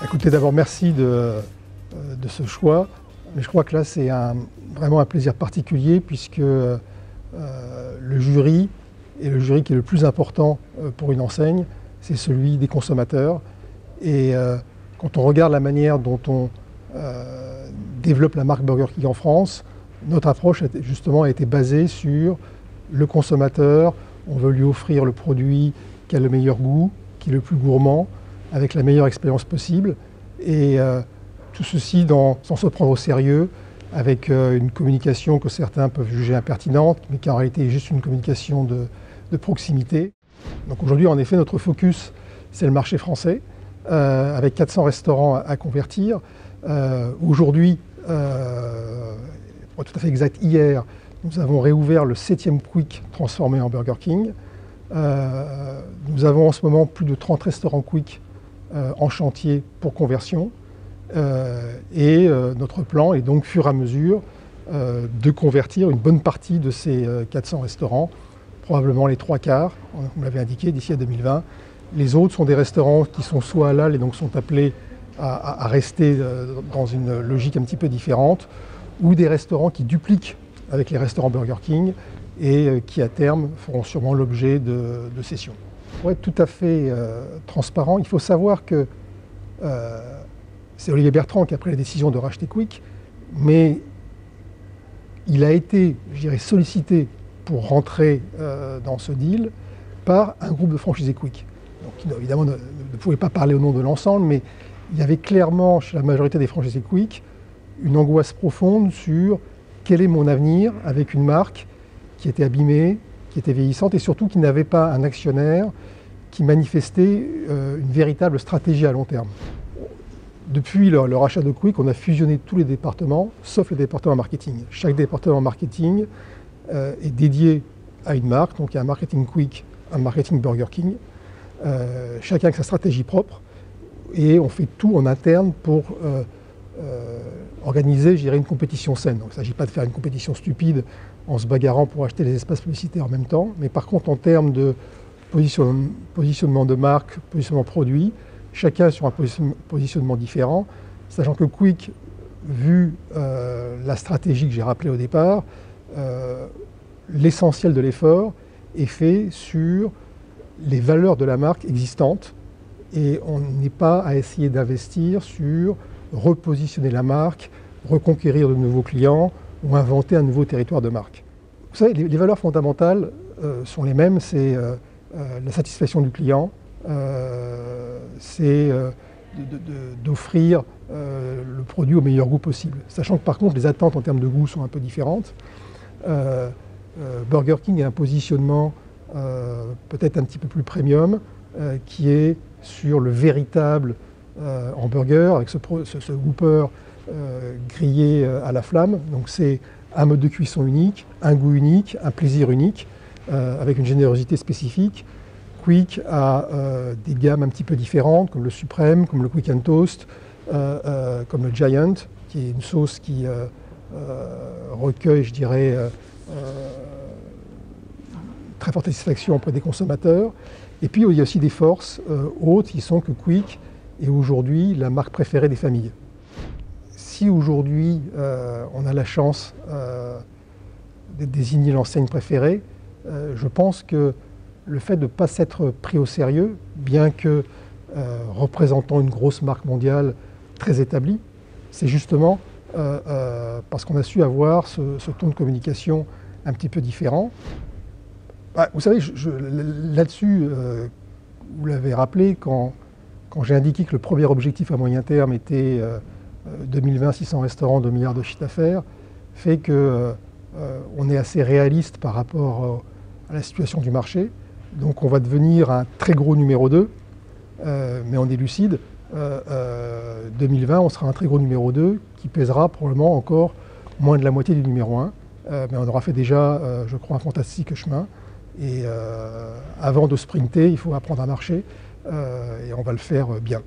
Écoutez, d'abord merci de ce choix, mais je crois que là c'est vraiment un plaisir particulier puisque le jury, et le jury qui est le plus important pour une enseigne, c'est celui des consommateurs. Et quand on regarde la manière dont on développe la marque Burger King en France, notre approche justement a été basée sur le consommateur. On veut lui offrir le produit qui a le meilleur goût, qui est le plus gourmand, avec la meilleure expérience possible, et tout ceci sans se prendre au sérieux, avec une communication que certains peuvent juger impertinente, mais qui en réalité est juste une communication de proximité. Donc aujourd'hui, en effet, notre focus, c'est le marché français, avec 400 restaurants à convertir. Aujourd'hui, pour être tout à fait exact, hier, nous avons réouvert le 7e Quick transformé en Burger King. Nous avons en ce moment plus de 30 restaurants Quick en chantier pour conversion. Notre plan est donc, fur et à mesure, de convertir une bonne partie de ces 400 restaurants, probablement les 3/4, on l'avait indiqué, d'ici à 2020. Les autres sont des restaurants qui sont soit halal et donc sont appelés à rester dans une logique un petit peu différente, ou des restaurants qui dupliquent avec les restaurants Burger King et qui, à terme, feront sûrement l'objet de cessions. Pour être tout à fait transparent, il faut savoir que c'est Olivier Bertrand qui a pris la décision de racheter Quick, mais il a été, je dirais, sollicité pour rentrer dans ce deal par un groupe de franchisés Quick. Donc, qui évidemment ne pouvait pas parler au nom de l'ensemble, mais il y avait clairement chez la majorité des franchisés Quick une angoisse profonde sur quel est mon avenir avec une marque qui était abîmée, qui était vieillissante et surtout qui n'avait pas un actionnaire qui manifestait une véritable stratégie à long terme. Depuis le rachat de Quick, on a fusionné tous les départements, sauf le département marketing. Chaque département marketing est dédié à une marque, donc il y a un marketing Quick, un marketing Burger King, chacun avec sa stratégie propre, et on fait tout en interne pour organiser, je dirais, une compétition saine. Donc, il ne s'agit pas de faire une compétition stupide en se bagarrant pour acheter les espaces publicitaires en même temps, mais par contre en termes de positionnement de marque, positionnement produit, chacun sur un positionnement différent, sachant que Quick, vu la stratégie que j'ai rappelée au départ, l'essentiel de l'effort est fait sur les valeurs de la marque existantes et on n'est pas à essayer d'investir sur repositionner la marque, reconquérir de nouveaux clients ou inventer un nouveau territoire de marque. Vous savez, les valeurs fondamentales sont les mêmes, c'est la satisfaction du client, c'est d'offrir le produit au meilleur goût possible. Sachant que par contre les attentes en termes de goût sont un peu différentes. Burger King a un positionnement peut-être un petit peu plus premium qui est sur le véritable hamburger avec ce Whopper grillé à la flamme. Donc c'est un mode de cuisson unique, un goût unique, un plaisir unique avec une générosité spécifique. Quick a des gammes un petit peu différentes, comme le Suprême, comme le Quick and Toast, comme le Giant, qui est une sauce qui recueille, je dirais, très forte satisfaction auprès des consommateurs. Et puis il y a aussi des forces autres qui sont que Quick est aujourd'hui la marque préférée des familles. Si aujourd'hui on a la chance d'être désigné l'enseigne préférée, je pense que le fait de ne pas s'être pris au sérieux, bien que représentant une grosse marque mondiale très établie, c'est justement parce qu'on a su avoir ce ton de communication un petit peu différent. Vous savez, là-dessus, vous l'avez rappelé, quand j'ai indiqué que le premier objectif à moyen terme était 2020, 600 restaurants, 2 milliards de chiffre d'affaires, fait qu'on est assez réaliste par rapport à la situation du marché. Donc on va devenir un très gros numéro 2, mais on est lucide. 2020, on sera un très gros numéro 2 qui pèsera probablement encore moins de la moitié du numéro 1. Mais on aura fait déjà, je crois, un fantastique chemin. Et avant de sprinter, il faut apprendre à marcher et on va le faire bien.